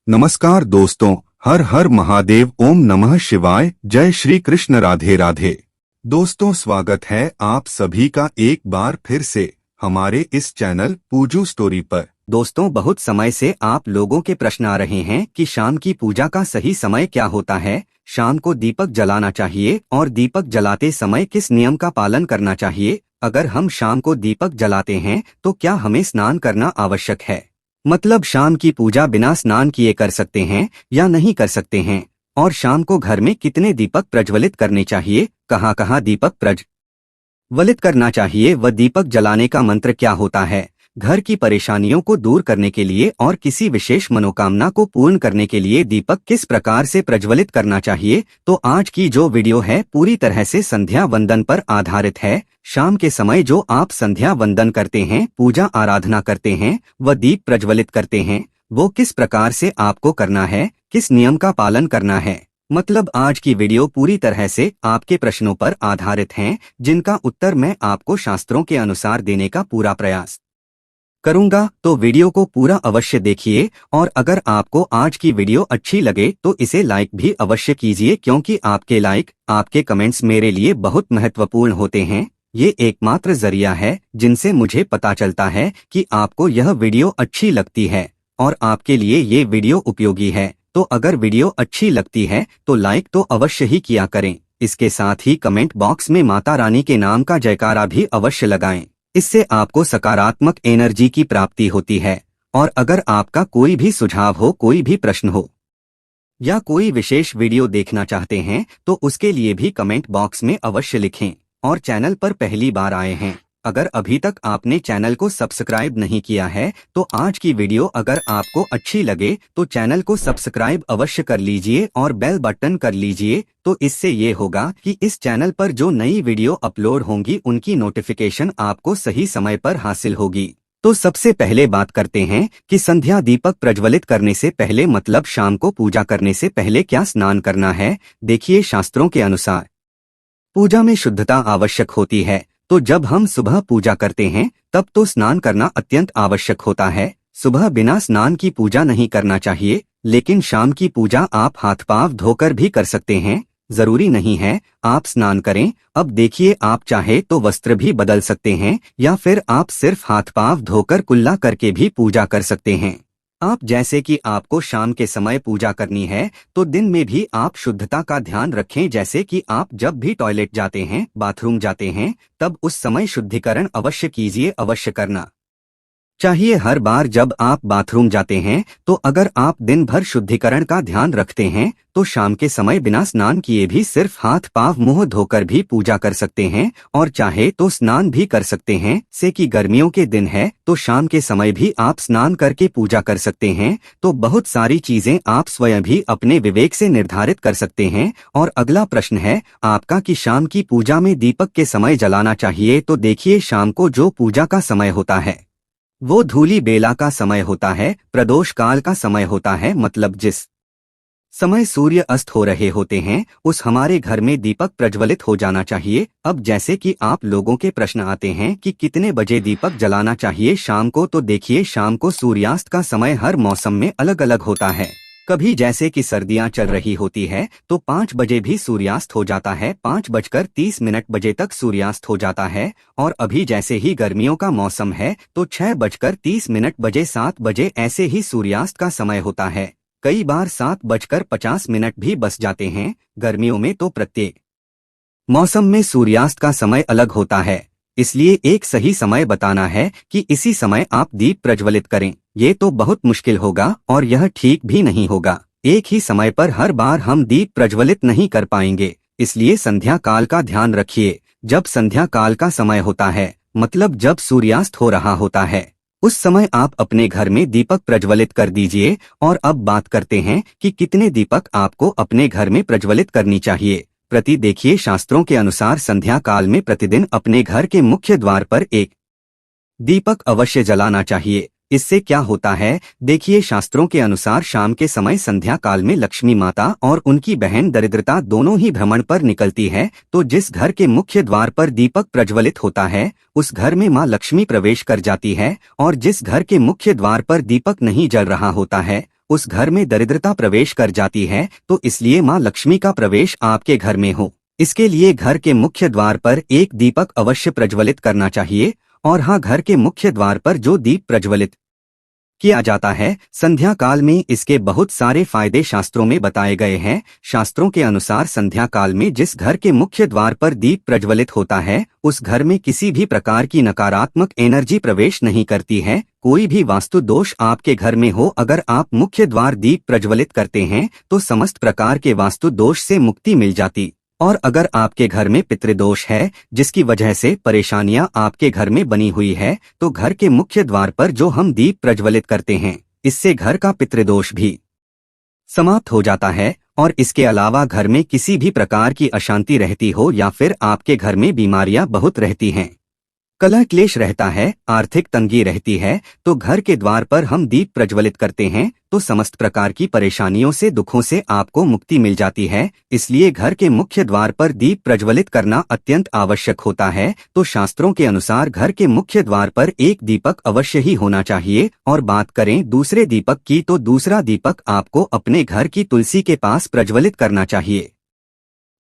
नमस्कार दोस्तों, हर हर महादेव, ओम नमः शिवाय, जय श्री कृष्ण, राधे राधे। दोस्तों, स्वागत है आप सभी का एक बार फिर से हमारे इस चैनल पूजू स्टोरी पर। दोस्तों, बहुत समय से आप लोगों के प्रश्न आ रहे हैं कि शाम की पूजा का सही समय क्या होता है, शाम को दीपक जलाना चाहिए और दीपक जलाते समय किस नियम का पालन करना चाहिए। अगर हम शाम को दीपक जलाते हैं तो क्या हमें स्नान करना आवश्यक है, मतलब शाम की पूजा बिना स्नान किए कर सकते हैं या नहीं कर सकते हैं, और शाम को घर में कितने दीपक प्रज्वलित करने चाहिए, कहाँ कहाँ दीपक प्रज्वलित करना चाहिए व दीपक जलाने का मंत्र क्या होता है। घर की परेशानियों को दूर करने के लिए और किसी विशेष मनोकामना को पूर्ण करने के लिए दीपक किस प्रकार से प्रज्वलित करना चाहिए। तो आज की जो वीडियो है पूरी तरह से संध्या वंदन पर आधारित है। शाम के समय जो आप संध्या वंदन करते हैं, पूजा आराधना करते हैं व दीप प्रज्वलित करते हैं, वो किस प्रकार से आपको करना है, किस नियम का पालन करना है। मतलब आज की वीडियो पूरी तरह से आपके प्रश्नों पर आधारित हैं, जिनका उत्तर मैं आपको शास्त्रों के अनुसार देने का पूरा प्रयास करूंगा। तो वीडियो को पूरा अवश्य देखिए, और अगर आपको आज की वीडियो अच्छी लगे तो इसे लाइक भी अवश्य कीजिए, क्योंकि आपके लाइक, आपके कमेंट्स मेरे लिए बहुत महत्वपूर्ण होते हैं। ये एकमात्र जरिया है जिनसे मुझे पता चलता है कि आपको यह वीडियो अच्छी लगती है और आपके लिए ये वीडियो उपयोगी है। तो अगर वीडियो अच्छी लगती है तो लाइक तो अवश्य ही किया करें। इसके साथ ही कमेंट बॉक्स में माता रानी के नाम का जयकारा भी अवश्य लगाएं। इससे आपको सकारात्मक एनर्जी की प्राप्ति होती है। और अगर आपका कोई भी सुझाव हो, कोई भी प्रश्न हो या कोई विशेष वीडियो देखना चाहते हैं तो उसके लिए भी कमेंट बॉक्स में अवश्य लिखें। और चैनल पर पहली बार आए हैं, अगर अभी तक आपने चैनल को सब्सक्राइब नहीं किया है तो आज की वीडियो अगर आपको अच्छी लगे तो चैनल को सब्सक्राइब अवश्य कर लीजिए और बेल बटन कर लीजिए। तो इससे ये होगा कि इस चैनल पर जो नई वीडियो अपलोड होंगी उनकी नोटिफिकेशन आपको सही समय पर हासिल होगी। तो सबसे पहले बात करते हैं कि संध्या दीपक प्रज्वलित करने से पहले, मतलब शाम को पूजा करने से पहले क्या स्नान करना है। देखिए, शास्त्रों के अनुसार पूजा में शुद्धता आवश्यक होती है, तो जब हम सुबह पूजा करते हैं तब तो स्नान करना अत्यंत आवश्यक होता है। सुबह बिना स्नान की पूजा नहीं करना चाहिए, लेकिन शाम की पूजा आप हाथ पांव धोकर भी कर सकते हैं, जरूरी नहीं है आप स्नान करें। अब देखिए, आप चाहे तो वस्त्र भी बदल सकते हैं या फिर आप सिर्फ हाथ पांव धोकर कुल्ला करके भी पूजा कर सकते हैं। आप जैसे कि आपको शाम के समय पूजा करनी है तो दिन में भी आप शुद्धता का ध्यान रखें। जैसे कि आप जब भी टॉयलेट जाते हैं, बाथरूम जाते हैं, तब उस समय शुद्धिकरण अवश्य कीजिए, अवश्य करना चाहिए हर बार जब आप बाथरूम जाते हैं। तो अगर आप दिन भर शुद्धिकरण का ध्यान रखते हैं तो शाम के समय बिना स्नान किए भी सिर्फ हाथ पांव मुंह धोकर भी पूजा कर सकते हैं, और चाहे तो स्नान भी कर सकते हैं। से कि गर्मियों के दिन है तो शाम के समय भी आप स्नान करके पूजा कर सकते हैं। तो बहुत सारी चीजें आप स्वयं भी अपने विवेक से निर्धारित कर सकते हैं। और अगला प्रश्न है आपका कि शाम की पूजा में दीपक के समय जलाना चाहिए। तो देखिए, शाम को जो पूजा का समय होता है वो धूली बेला का समय होता है, प्रदोष काल का समय होता है, मतलब जिस समय सूर्य अस्त हो रहे होते हैं उस हमारे घर में दीपक प्रज्वलित हो जाना चाहिए। अब जैसे कि आप लोगों के प्रश्न आते हैं कि कितने बजे दीपक जलाना चाहिए शाम को, तो देखिए, शाम को सूर्यास्त का समय हर मौसम में अलग अलग होता है। कभी जैसे कि सर्दियां चल रही होती है तो 5 बजे भी सूर्यास्त हो जाता है, 5:30 बजे तक सूर्यास्त हो जाता है। और अभी जैसे ही गर्मियों का मौसम है तो 6:30 बजे, 7 बजे ऐसे ही सूर्यास्त का समय होता है। कई बार 7:50 भी बस जाते हैं। गर्मियों में तो प्रत्येक मौसम में सूर्यास्त का समय अलग होता है, इसलिए एक सही समय बताना है कि इसी समय आप दीप प्रज्वलित करें, ये तो बहुत मुश्किल होगा और यह ठीक भी नहीं होगा। एक ही समय पर हर बार हम दीप प्रज्वलित नहीं कर पाएंगे, इसलिए संध्या काल का ध्यान रखिए। जब संध्या काल का समय होता है, मतलब जब सूर्यास्त हो रहा होता है, उस समय आप अपने घर में दीपक प्रज्वलित कर दीजिए। और अब बात करते हैं कि कितने दीपक आपको अपने घर में प्रज्वलित करनी चाहिए। देखिए, शास्त्रों के अनुसार संध्या काल में प्रतिदिन अपने घर के मुख्य द्वार पर एक दीपक अवश्य जलाना चाहिए। इससे क्या होता है, देखिए, शास्त्रों के अनुसार शाम के समय संध्या काल में लक्ष्मी माता और उनकी बहन दरिद्रता दोनों ही भ्रमण पर निकलती है। तो जिस घर के मुख्य द्वार पर दीपक प्रज्वलित होता है उस घर में माँ लक्ष्मी प्रवेश कर जाती है, और जिस घर के मुख्य द्वार पर दीपक नहीं जल रहा होता है उस घर में दरिद्रता प्रवेश कर जाती है, तो इसलिए माँ लक्ष्मी का प्रवेश आपके घर में हो, इसके लिए घर के मुख्य द्वार पर एक दीपक अवश्य प्रज्वलित करना चाहिए। और हाँ, घर के मुख्य द्वार पर जो दीप प्रज्वलित किया जाता है संध्या काल में, इसके बहुत सारे फायदे शास्त्रों में बताए गए हैं। शास्त्रों के अनुसार संध्या काल में जिस घर के मुख्य द्वार पर दीप प्रज्वलित होता है, उस घर में किसी भी प्रकार की नकारात्मक एनर्जी प्रवेश नहीं करती है। कोई भी वास्तु दोष आपके घर में हो, अगर आप मुख्य द्वार दीप प्रज्वलित करते हैं तो समस्त प्रकार के वास्तु दोष से मुक्ति मिल जाती। और अगर आपके घर में पितृदोष है, जिसकी वजह से परेशानियां आपके घर में बनी हुई है, तो घर के मुख्य द्वार पर जो हम दीप प्रज्वलित करते हैं, इससे घर का पितृदोष भी समाप्त हो जाता है। और इसके अलावा घर में किसी भी प्रकार की अशांति रहती हो या फिर आपके घर में बीमारियां बहुत रहती हैं, कलह क्लेश रहता है, आर्थिक तंगी रहती है, तो घर के द्वार पर हम दीप प्रज्वलित करते हैं तो समस्त प्रकार की परेशानियों से, दुखों से आपको मुक्ति मिल जाती है। इसलिए घर के मुख्य द्वार पर दीप प्रज्वलित करना अत्यंत आवश्यक होता है। तो शास्त्रों के अनुसार घर के मुख्य द्वार पर एक दीपक अवश्य ही होना चाहिए। और बात करें दूसरे दीपक की, तो दूसरा दीपक आपको अपने घर की तुलसी के पास प्रज्वलित करना चाहिए।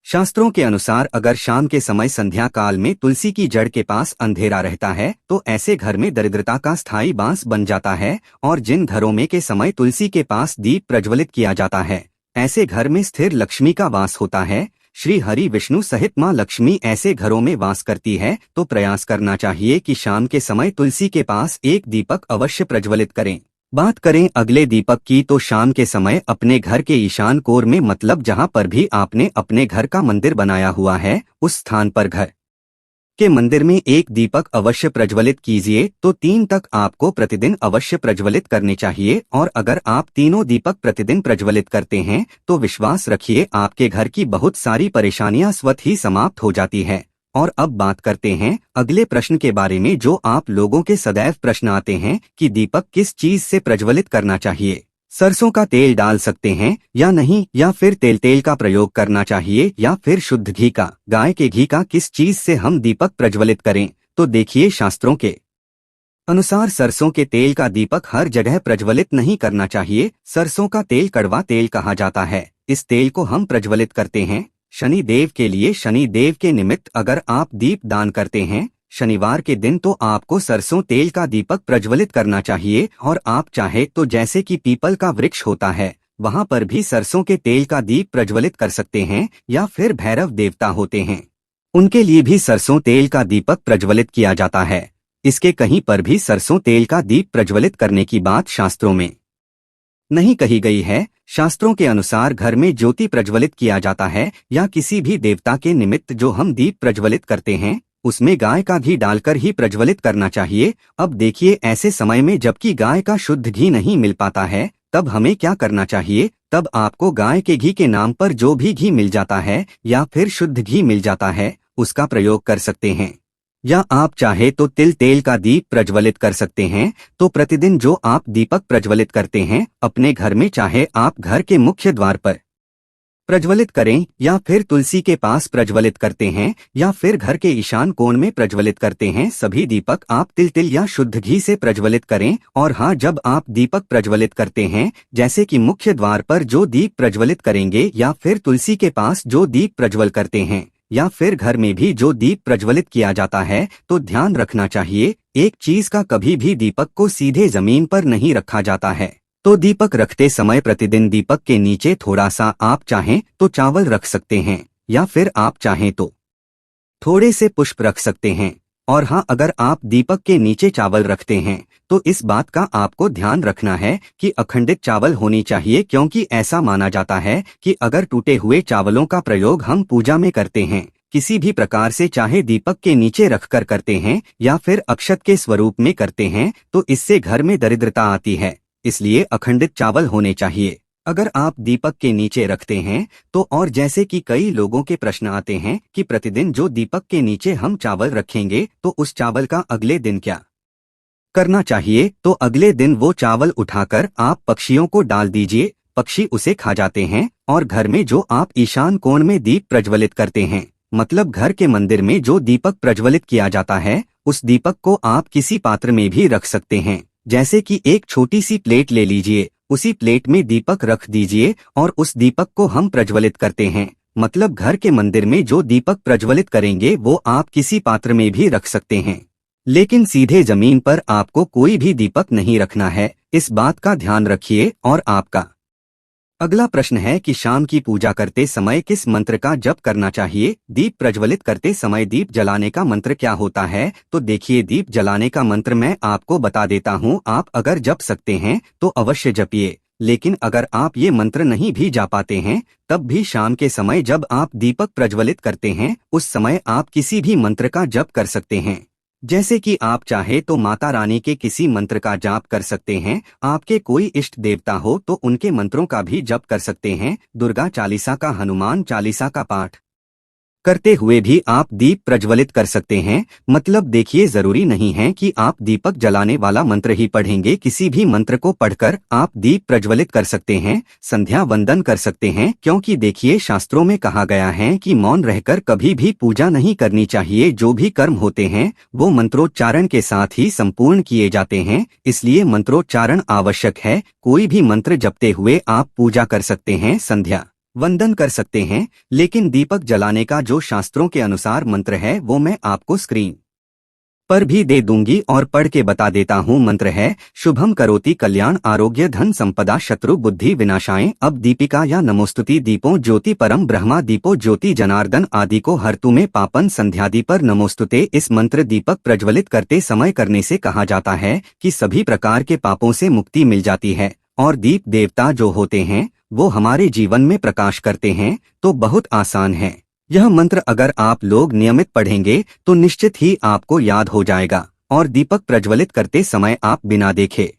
शास्त्रों के अनुसार अगर शाम के समय संध्या काल में तुलसी की जड़ के पास अंधेरा रहता है, तो ऐसे घर में दरिद्रता का स्थायी बांस बन जाता है। और जिन घरों में के समय तुलसी के पास दीप प्रज्वलित किया जाता है, ऐसे घर में स्थिर लक्ष्मी का वास होता है। श्री हरि विष्णु सहित माँ लक्ष्मी ऐसे घरों में वास करती है। तो प्रयास करना चाहिए कि शाम के समय तुलसी के पास एक दीपक अवश्य प्रज्वलित करें। बात करें अगले दीपक की, तो शाम के समय अपने घर के ईशान कोर में, मतलब जहां पर भी आपने अपने घर का मंदिर बनाया हुआ है, उस स्थान पर घर के मंदिर में एक दीपक अवश्य प्रज्वलित कीजिए। तो 3 तक आपको प्रतिदिन अवश्य प्रज्वलित करने चाहिए। और अगर आप तीनों दीपक प्रतिदिन प्रज्वलित करते हैं तो विश्वास रखिए आपके घर की बहुत सारी परेशानियां स्वतः ही समाप्त हो जाती है। और अब बात करते हैं अगले प्रश्न के बारे में, जो आप लोगों के सदैव प्रश्न आते हैं कि दीपक किस चीज से प्रज्वलित करना चाहिए। सरसों का तेल डाल सकते हैं या नहीं, या फिर तेल का प्रयोग करना चाहिए, या फिर शुद्ध घी का, गाय के घी का, किस चीज से हम दीपक प्रज्वलित करें। तो देखिए, शास्त्रों के अनुसार सरसों के तेल का दीपक हर जगह प्रज्वलित नहीं करना चाहिए। सरसों का तेल कड़वा तेल कहा जाता है। इस तेल को हम प्रज्वलित करते हैं शनि देव के लिए, शनि देव के निमित्त अगर आप दीप दान करते हैं शनिवार के दिन, तो आपको सरसों तेल का दीपक प्रज्वलित करना चाहिए। और आप चाहे तो जैसे कि पीपल का वृक्ष होता है, वहां पर भी सरसों के तेल का दीप प्रज्वलित कर सकते हैं। या फिर भैरव देवता होते हैं, उनके लिए भी सरसों तेल का दीपक प्रज्वलित किया जाता है। इसके कहीं पर भी सरसों तेल का दीप प्रज्वलित करने की बात शास्त्रों में नहीं कही गई है। शास्त्रों के अनुसार घर में ज्योति प्रज्वलित किया जाता है या किसी भी देवता के निमित्त जो हम दीप प्रज्वलित करते हैं, उसमें गाय का घी डालकर ही प्रज्वलित करना चाहिए। अब देखिए, ऐसे समय में जबकि गाय का शुद्ध घी नहीं मिल पाता है, तब हमें क्या करना चाहिए। तब आपको गाय के घी के नाम पर जो भी घी मिल जाता है या फिर शुद्ध घी मिल जाता है, उसका प्रयोग कर सकते हैं। या आप चाहे तो तिल तेल का दीप प्रज्वलित कर सकते हैं। तो प्रतिदिन जो आप दीपक प्रज्वलित करते हैं अपने घर में, चाहे आप घर के मुख्य द्वार पर प्रज्वलित करें या फिर तुलसी के पास प्रज्वलित करते हैं या फिर घर के ईशान कोण में प्रज्वलित करते हैं, सभी दीपक आप तिल या शुद्ध घी से प्रज्वलित करें। और हाँ, जब आप दीपक प्रज्वलित करते हैं, जैसे कि मुख्य द्वार पर जो दीप प्रज्वलित करेंगे या फिर तुलसी के पास जो दीप प्रज्वल करते हैं या फिर घर में भी जो दीप प्रज्वलित किया जाता है, तो ध्यान रखना चाहिए एक चीज का, कभी भी दीपक को सीधे जमीन पर नहीं रखा जाता है। तो दीपक रखते समय प्रतिदिन दीपक के नीचे थोड़ा सा आप चाहें तो चावल रख सकते हैं, या फिर आप चाहें तो थोड़े से पुष्प रख सकते हैं। और हाँ, अगर आप दीपक के नीचे चावल रखते हैं तो इस बात का आपको ध्यान रखना है कि अखंडित चावल होनी चाहिए, क्योंकि ऐसा माना जाता है कि अगर टूटे हुए चावलों का प्रयोग हम पूजा में करते हैं, किसी भी प्रकार से, चाहे दीपक के नीचे रखकर करते हैं या फिर अक्षत के स्वरूप में करते हैं, तो इससे घर में दरिद्रता आती है। इसलिए अखंडित चावल होने चाहिए अगर आप दीपक के नीचे रखते हैं तो। और जैसे कि कई लोगों के प्रश्न आते हैं कि प्रतिदिन जो दीपक के नीचे हम चावल रखेंगे तो उस चावल का अगले दिन क्या करना चाहिए। तो अगले दिन वो चावल उठाकर आप पक्षियों को डाल दीजिए, पक्षी उसे खा जाते हैं। और घर में जो आप ईशान कोण में दीप प्रज्वलित करते हैं, मतलब घर के मंदिर में जो दीपक प्रज्वलित किया जाता है, उस दीपक को आप किसी पात्र में भी रख सकते हैं। जैसे कि एक छोटी सी प्लेट ले लीजिए, उसी प्लेट में दीपक रख दीजिए और उस दीपक को हम प्रज्वलित करते हैं। मतलब घर के मंदिर में जो दीपक प्रज्वलित करेंगे वो आप किसी पात्र में भी रख सकते हैं, लेकिन सीधे जमीन पर आपको कोई भी दीपक नहीं रखना है, इस बात का ध्यान रखिए। और आपका अगला प्रश्न है कि शाम की पूजा करते समय किस मंत्र का जप करना चाहिए। दीप प्रज्वलित करते समय दीप जलाने का मंत्र क्या होता है? तो देखिए, दीप जलाने का मंत्र मैं आपको बता देता हूँ। आप अगर जप सकते हैं तो अवश्य जपिए, लेकिन अगर आप ये मंत्र नहीं भी जा पाते हैं तब भी शाम के समय जब आप दीपक प्रज्वलित करते हैं उस समय आप किसी भी मंत्र का जप कर सकते हैं। जैसे कि आप चाहे तो माता रानी के किसी मंत्र का जाप कर सकते हैं, आपके कोई इष्ट देवता हो तो उनके मंत्रों का भी जप कर सकते हैं, दुर्गा चालीसा का, हनुमान चालीसा का पाठ करते हुए भी आप दीप प्रज्वलित कर सकते हैं। मतलब देखिए, जरूरी नहीं है कि आप दीपक जलाने वाला मंत्र ही पढ़ेंगे, किसी भी मंत्र को पढ़कर आप दीप प्रज्वलित कर सकते हैं, संध्या वंदन कर सकते हैं। क्योंकि देखिए, शास्त्रों में कहा गया है कि मौन रहकर कभी भी पूजा नहीं करनी चाहिए। जो भी कर्म होते हैं वो मंत्रोच्चारण के साथ ही संपूर्ण किए जाते हैं, इसलिए मंत्रोच्चारण आवश्यक है। कोई भी मंत्र जपते हुए आप पूजा कर सकते हैं, संध्या वंदन कर सकते हैं, लेकिन दीपक जलाने का जो शास्त्रों के अनुसार मंत्र है वो मैं आपको स्क्रीन पर भी दे दूंगी और पढ़ के बता देता हूँ। मंत्र है, शुभम करोति कल्याण आरोग्य धन संपदा शत्रु बुद्धि विनाशाय। अब दीपिका या नमोस्तुति दीपो ज्योति परम ब्रह्मा दीपो ज्योति जनार्दन आदि को हरतु में पापन संध्यादि पर नमोस्तुते। इस मंत्र दीपक प्रज्वलित करते समय करने से कहा जाता है कि सभी प्रकार के पापों से मुक्ति मिल जाती है और दीप देवता जो होते हैं वो हमारे जीवन में प्रकाश करते हैं। तो बहुत आसान है, यह मंत्र अगर आप लोग नियमित पढ़ेंगे तो निश्चित ही आपको याद हो जाएगा और दीपक प्रज्वलित करते समय आप बिना देखे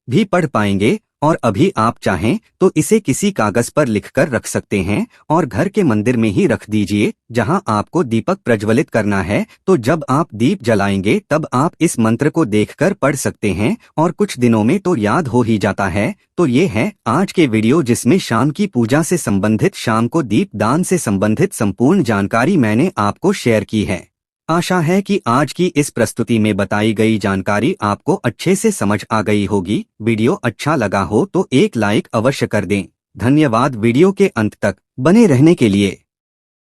भी पढ़ पाएंगे। और अभी आप चाहें तो इसे किसी कागज पर लिखकर रख सकते हैं और घर के मंदिर में ही रख दीजिए जहां आपको दीपक प्रज्वलित करना है। तो जब आप दीप जलाएंगे तब आप इस मंत्र को देखकर पढ़ सकते हैं और कुछ दिनों में तो याद हो ही जाता है। तो ये है आज के वीडियो जिसमें शाम की पूजा से संबंधित, शाम को दीप दान से संबंधित संपूर्ण जानकारी मैंने आपको शेयर की है। आशा है कि आज की इस प्रस्तुति में बताई गई जानकारी आपको अच्छे से समझ आ गई होगी। वीडियो अच्छा लगा हो तो एक लाइक अवश्य कर दें। धन्यवाद वीडियो के अंत तक बने रहने के लिए।